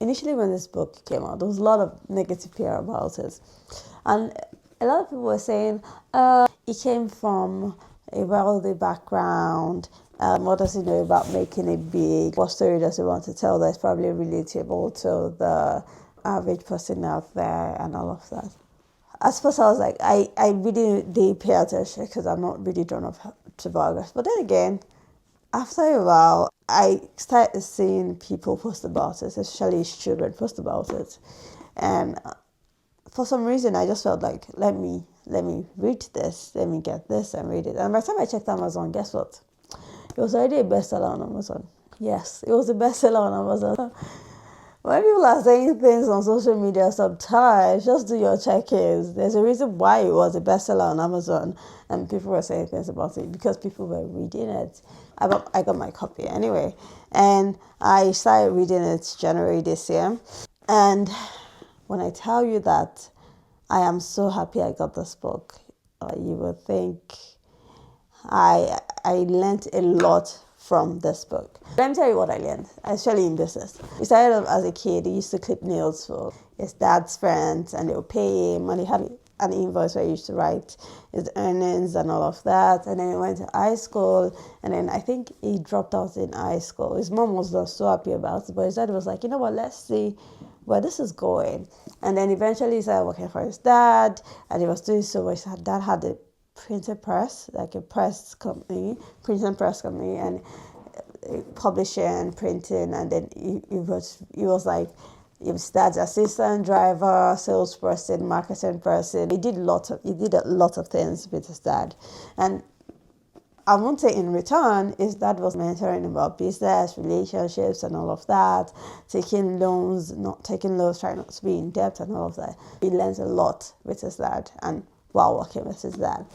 initially when this book came out, there was a lot of negative PR about it. And a lot of people were saying, it came from a wealthy background. What does he know about making it big? What story does he want to tell that's probably relatable to the average person out there and all of that? At first, I was like, I really did pay attention because I'm not really drawn up to biography. But then again, after a while, I started seeing people post about it, especially children post about it. And for some reason, I just felt like, let me read this, let me get this and read it. And by the time I checked Amazon, guess what? It was already a bestseller on Amazon. Yes, it was a bestseller on Amazon. When people are saying things on social media, sometimes just do your check-ins. There's a reason why it was a bestseller on Amazon and people were saying things about it because people were reading it. I got my copy anyway, and I started reading it January this year. And when I tell you that I am so happy I got this book, you would think I learned a lot from this book. Let me tell you what I learned, especially in business. He started off as a kid. He used to clip nails for his dad's friends, and they would pay him, and he had an invoice where he used to write his earnings and all of that. And then he went to high school, and then I think he dropped out in high school. His mom was not so happy about it, but his dad was like, you know what, let's see where this is going. And then eventually he started working for his dad, and he was doing so much. His dad had a printing press, like a press company, printing press company, and publishing, printing, and then he was like his dad's assistant, driver, salesperson, marketing person. He did a lot of things with his dad, and I won't say in return, his dad was mentoring about business, relationships, and all of that, taking loans, not taking loans, trying not to be in debt, and all of that. He learns a lot with his dad, and while working with his dad.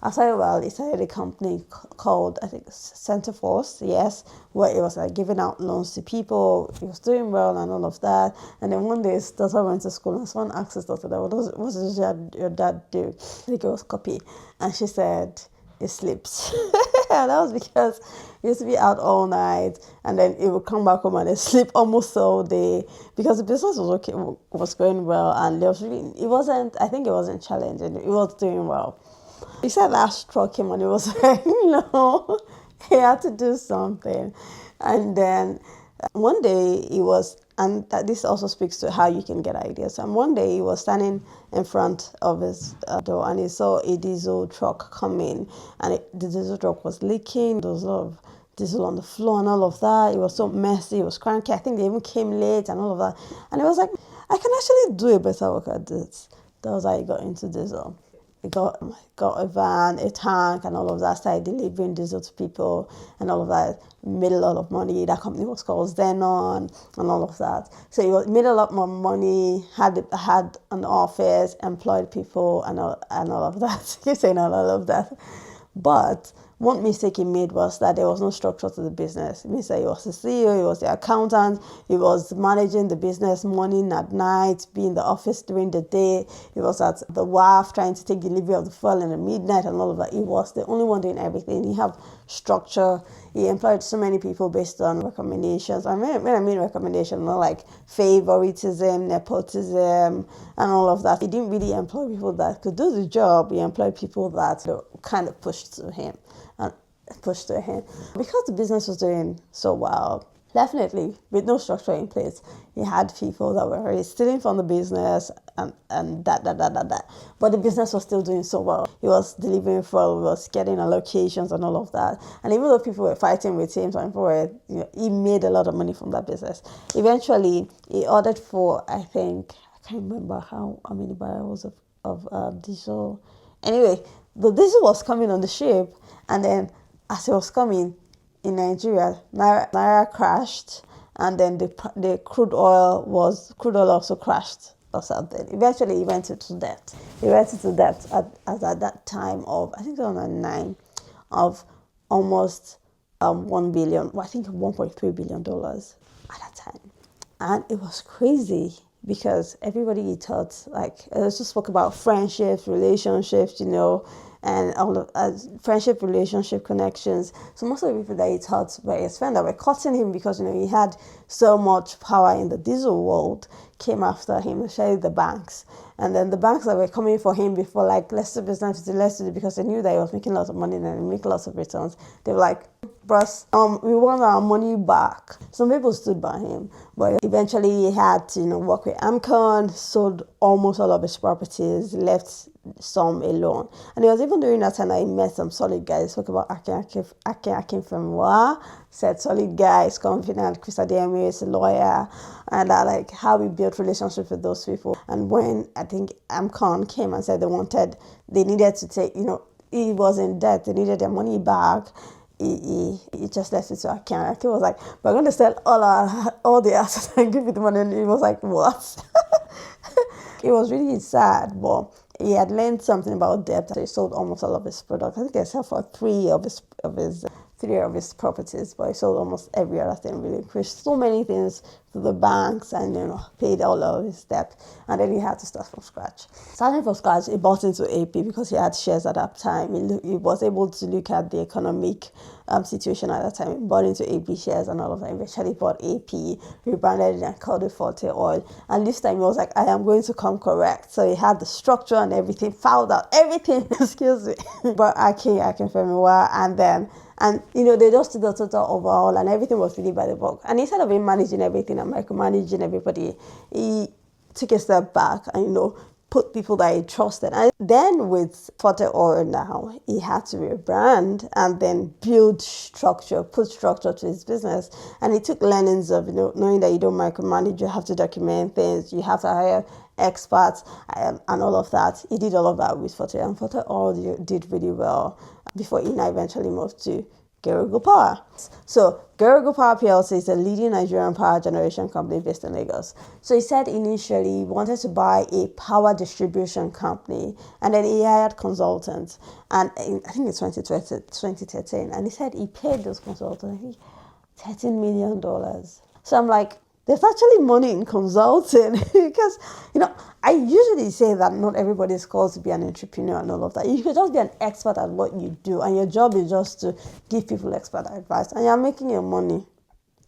After a while, he started a company called, I think, Centerforce, yes, where he was like giving out loans to people. He was doing well and all of that. And then one day his daughter went to school, and someone asked his daughter, what does your dad do? I think it was copy. And she said, he sleeps. And that was because he used to be out all night, and then he would come back home and he sleep almost all day because the business was okay, was going well, and there was really, it wasn't challenging. It was doing well. He said that struck him, and he was like, no, he had to do something. And then one day he was, and that this also speaks to how you can get ideas. And one day he was standing in front of his door, and he saw a diesel truck coming, and the diesel truck was leaking. There was a lot of diesel on the floor and all of that. It was so messy. It was cranky. I think they even came late and all of that. And he was like, I can actually do a better work at this. That was how he got into diesel. He got a van, a tank, and all of that. Started delivering diesel to people and all of that. Made a lot of money. That company was called Xenon and all of that. So he made a lot more money. Had an office, employed people, and all of that. Keep saying all of that, but one mistake he made was that there was no structure to the business. It means that he was the CEO, he was the accountant, he was managing the business morning at night, be in the office during the day, he was at the WAF trying to take delivery of the fuel in the midnight and all of that. He was the only one doing everything. He had structure. He employed so many people based on recommendations. And when I mean recommendation, not like favoritism, nepotism, and all of that. He didn't really employ people that could do the job. He employed people that kind of pushed to him. Because the business was doing so well, definitely with no structure in place, he had people that were already stealing from the business and that. But the business was still doing so well. He was delivering fuel, he was getting allocations and all of that. And even though people were fighting with him, he made a lot of money from that business. Eventually, he ordered for, I can't remember how many barrels of diesel. Anyway, the diesel was coming on the ship, and then as it was coming in Nigeria, Naira crashed, and then the crude oil also crashed or something. Eventually, he went into debt. At that time of, I think 2009, of almost 1 billion, I think $1.3 billion at that time. And it was crazy because everybody thought, like, I just spoke about friendships, relationships, and all of friendship, relationship, connections. So most of the people that he thought were his friend that were cutting him because he had so much power in the diesel world came after him, especially the banks. And then the banks that were coming for him before, like, let's do business, let's do it, because they knew that he was making lots of money and he make lots of returns. They were like, "Bros, we want our money back." Some people stood by him, but eventually he had to, work with Amcon, sold almost all of his properties, left some alone. And it was even during that time that he met some solid guys. He spoke about Akin Femi, said solid guys, confident. Chris Adeyemi is a lawyer, and like how we built relationships with those people. And when I think Amcon came and said they needed to take, he was in debt, they needed their money back. He just left it to Akin. Akin was like, "We're going to sell all the assets and give you the money." And he was like, "What?" It was really sad, but he had learned something about debt. So he sold almost all of his products. I think he sold for three of his properties, but he sold almost every other thing. Really pushed so many things to the banks and paid all of his debt, and then he had to start from scratch. Starting from scratch, he bought into AP because he had shares at that time. He was able to look at the economic situation at that time. He bought into AP shares and all of that. Eventually bought AP, rebranded it and called it Forte Oil. And this time he was like, "I am going to come correct." So he had the structure and everything, filed out everything. Excuse me. But Akin Femi, and they just did the total overhaul, and everything was really by the book. And instead of him managing everything and micromanaging everybody, he took a step back and put people that he trusted. And then with Forte Oil now, he had to rebrand and then put structure to his business. And he took learnings of knowing that you don't micromanage, you have to document things, you have to hire experts, and all of that. He did all of that with Forte, and Forte Oil did really well before he now eventually moved to Gergo Power. So Gergo Power PLC is a leading Nigerian power generation company based in Lagos. So he said initially he wanted to buy a power distribution company, and then he hired consultants. And I think it's 2013, and he said he paid those consultants, I think, $13 million. So I'm like, there's actually money in consulting because, I usually say that not everybody is called to be an entrepreneur and all of that. You could just be an expert at what you do, and your job is just to give people expert advice, and you're making your money.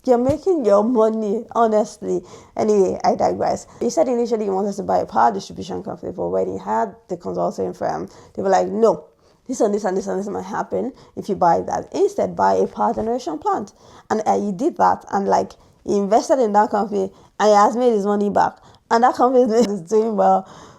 You're making your money, honestly. Anyway, I digress. He said initially he wanted to buy a power distribution company, but when he had the consulting firm, they were like, "No, this and this and this and this might happen if you buy that. Instead, buy a power generation plant." And he did that, and he invested in that company, and he has made his money back. And that company is doing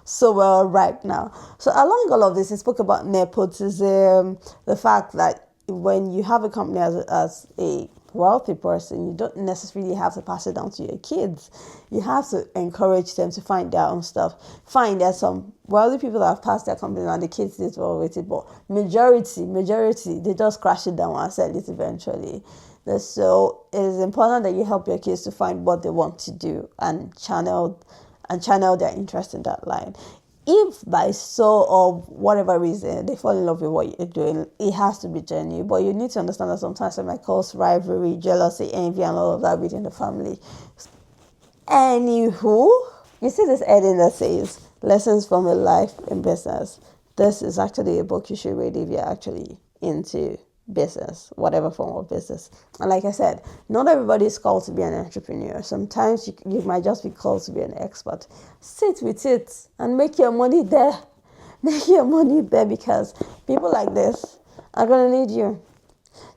so well right now. So along all of this, he spoke about nepotism, the fact that when you have a company as a wealthy person, you don't necessarily have to pass it down to your kids. You have to encourage them to find their own stuff. Fine, there's some wealthy people that have passed their company and the kids did well with it, but majority, they just crash it down and sell it eventually. So it is important that you help your kids to find what they want to do and channel their interest in that line. If by so or whatever reason they fall in love with what you're doing, it has to be genuine. But you need to understand that sometimes it might cause rivalry, jealousy, envy, and all of that within the family. Anywho, you see this heading that says "Lessons from a Life in Business." This is actually a book you should read if you're actually into business, whatever form of business. And like I said, not everybody is called to be an entrepreneur. Sometimes you might just be called to be an expert. Sit with it and make your money there. Make your money there, because people like this are going to need you.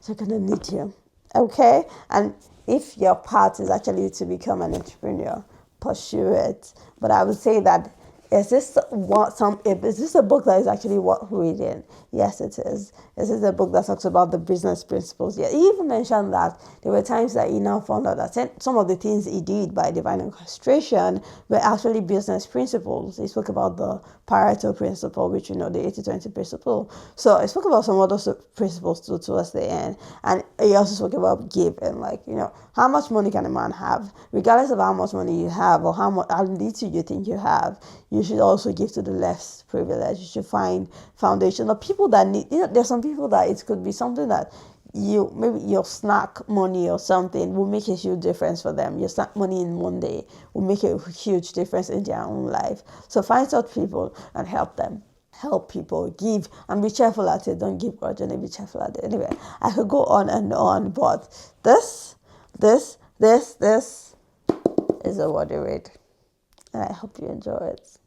They're going to need you. Okay? And if your path is actually to become an entrepreneur, pursue it. But I would say that is this a book that is actually worth reading? Yes, it is. Is this a book that talks about the business principles? Yeah, he even mentioned that there were times that he now found out that some of the things he did by divine orchestration were actually business principles. He spoke about the Pareto principle, which the 80-20 principle. So he spoke about some other principles too towards the end, and he also spoke about giving, how much money can a man have, regardless of how much money you have or how little you think you have. You should also give to the less privileged. You should find foundation of people that need. There's some people that it could be something that maybe your snack money or something will make a huge difference for them. Your snack money in one day will make a huge difference in their own life. So find such people and help them. help people, give, and be cheerful at it. Don't give grudgingly, be cheerful at it. Anyway, I could go on and on, but this is a worthy read, and I hope you enjoy it.